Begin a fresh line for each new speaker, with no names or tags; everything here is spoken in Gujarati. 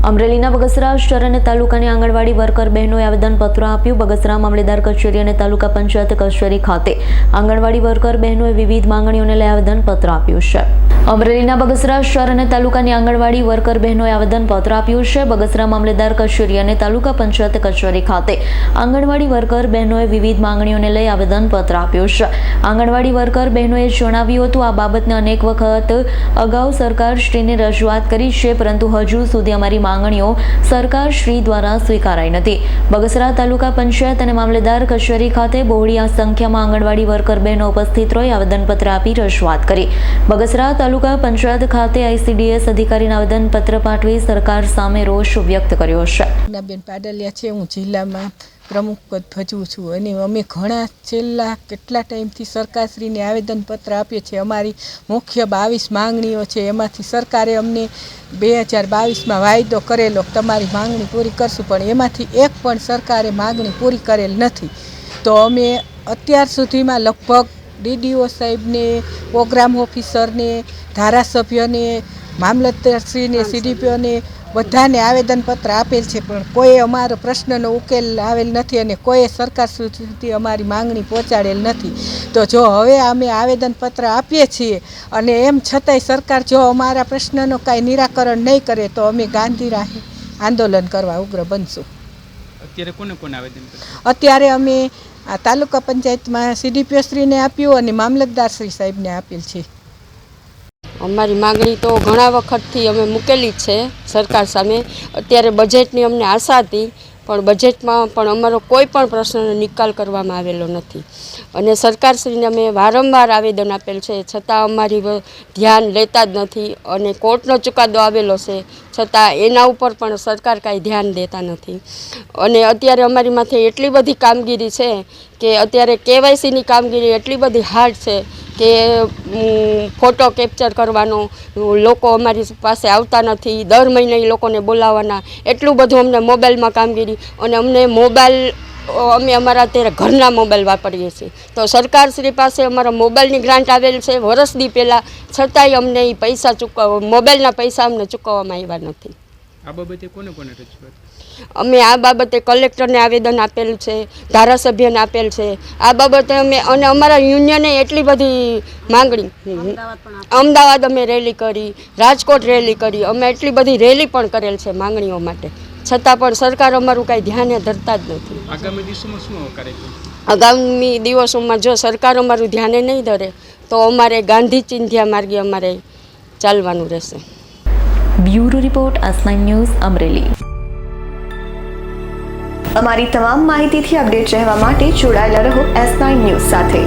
અમરેલીના બગસરા શહેર અને તાલુકાની આંગણવાડી વર્કર બહેનોએ આવેદનપત્ર આપ્યું. બગસરા મામલેદાર કચેરી અને તાલુકા પંચાયત કચેરી ખાતે આંગણવાડી વર્કર બહેનોએ વિવિધ માંગણીઓને લઈ આવેદનપત્ર આપ્યું છે. અમરેલીના બગસરા શહેર અને તાલુકાની આંગણવાડી વર્કર બહેનોએ આવેદનપત્ર આપ્યું છે. બગસરા મામલેદાર કચેરી અને તાલુકા પંચાયત કચેરી ખાતે આંગણવાડી વર્કર બહેનોએ વિવિધ માંગણીઓને લઈ આવેદનપત્ર આપ્યું છે. આંગણવાડી વર્કર બહેનોએ જણાવ્યું હતું, આ બાબતને અનેક વખત અગાઉ સરકારશ્રીને રજૂઆત કરી છે, પરંતુ હજુ સુધી અમારી માંગણીઓ સરકારશ્રી દ્વારા સ્વીકારાઈ નથી. બગસરા તાલુકા પંચાયત અને મામલેદાર કચેરી ખાતે બહોળી સંખ્યામાં આંગણવાડી વર્કર બહેનો ઉપસ્થિત રહી આવેદનપત્ર આપી રજૂઆત કરી. બગસરા તાલુકા પંચાયત ખાતે ICDS અધિકારીને આવેદનપત્ર પાઠવી સરકાર સામે રોષ વ્યક્ત કર્યો છે.
બેન પાડલિયા છે, હું જિલ્લામાં પ્રમુખ પદ ભજવું છું અને અમે ઘણા છેલ્લા કેટલા ટાઈમથી સરકારશ્રીને આવેદનપત્ર આપીએ છીએ. અમારી મુખ્ય 22 માંગણીઓ છે, એમાંથી સરકારે અમને 2022માં વાયદો કરેલો તમારી માંગણી પૂરી કરશું, પણ એમાંથી એક પણ સરકારે માંગણી પૂરી કરેલ નથી. તો અમે અત્યાર સુધીમાં લગભગ DDO સાહેબને, પ્રોગ્રામ ઓફિસરને, ધારાસભ્યને, મામલતદારશ્રીને, CDPOને બધાને આવેદનપત્ર આપેલ છે, પણ કોઈ અમારો પ્રશ્નનો ઉકેલ આવેલ નથી અને કોઈ સરકાર સુધી અમારી માંગણી પહોંચાડેલ નથી. તો જો હવે અમે આવેદનપત્ર આપીએ છીએ અને એમ છતાંય સરકાર જો અમારા પ્રશ્નનો કાંઈ નિરાકરણ નહીં કરે તો અમે ગાંધી રાહે આંદોલન કરવા ઉગ્ર બનશું.
અત્યારે કોને કોને આવેદન?
અત્યારે અમે આ તાલુકા પંચાયતમાં CDPO શ્રીને આપ્યું અને મામલતદાર શ્રી સાહેબને આપેલ છે.
અમારી માંગણી તો ઘણા વખતથી અમે મૂકેલી જ છે સરકાર સામે. અત્યારે બજેટની અમને આશા હતી, પણ બજેટમાં પણ અમારો કોઈ પણ પ્રશ્નનો નિકાલ કરવામાં આવેલો નથી અને સરકારશ્રીને અમે વારંવાર આવેદન આપેલ છે, છતાં અમારી ધ્યાન લેતા જ નથી અને કોર્ટનો ચુકાદો આવેલો છે, છતાં એના ઉપર પણ સરકાર કાંઈ ધ્યાન દેતા નથી. અને અત્યારે અમારી માથે એટલી બધી કામગીરી છે કે અત્યારે KYCની કામગીરી એટલી બધી હાર્ડ છે કે ફોટો કેપ્ચર કરવાનો, લોકો અમારી પાસે આવતા નથી, દર મહિને એ લોકોને બોલાવવાના, એટલું બધું અમને મોબાઈલમાં કામગીરી. અને અમને મોબાઈલ અમે અમારા અત્યારે ઘરના મોબાઈલ વાપરીએ છીએ, તો સરકારશ્રી પાસે અમારા મોબાઈલની ગ્રાન્ટ આવેલ છે વર્ષદી પહેલાં, છતાંય અમને એ પૈસા મોબાઈલના પૈસા અમને ચૂકવવામાં આવ્યા નથી.
આ બાબતે કોને કોને રજૂઆત?
અમે આ બાબતે કલેક્ટરને આવેદન આપેલ છે, ધારાસભ્યને આપેલ છે. આ બાબતે અમે અને અમારા યુનિયને એટલી બધી માંગણી, અમદાવાદ અમે રેલી કરી, રાજકોટ રેલી કરી, અમે એટલી બધી રેલી પણ કરેલ છે માંગણીઓ માટે, છતાં પણ સરકાર અમારું કાંઈ ધ્યાને ધરતા જ નથી.
આગામી દિવસોમાં શું કાર્યક્રમ?
આગામી દિવસોમાં જો સરકાર અમારું ધ્યાને નહીં ધરે તો અમારે ગાંધી ચિંધ્યા માર્ગે અમારે ચાલવાનું રહેશે.
Bureau report, S9 news, Amreli.
અમારી તમામ માહિતીથી અપડેટ રહેવા માટે જોડાયેલા રહો S9 ન્યૂઝ સાથે.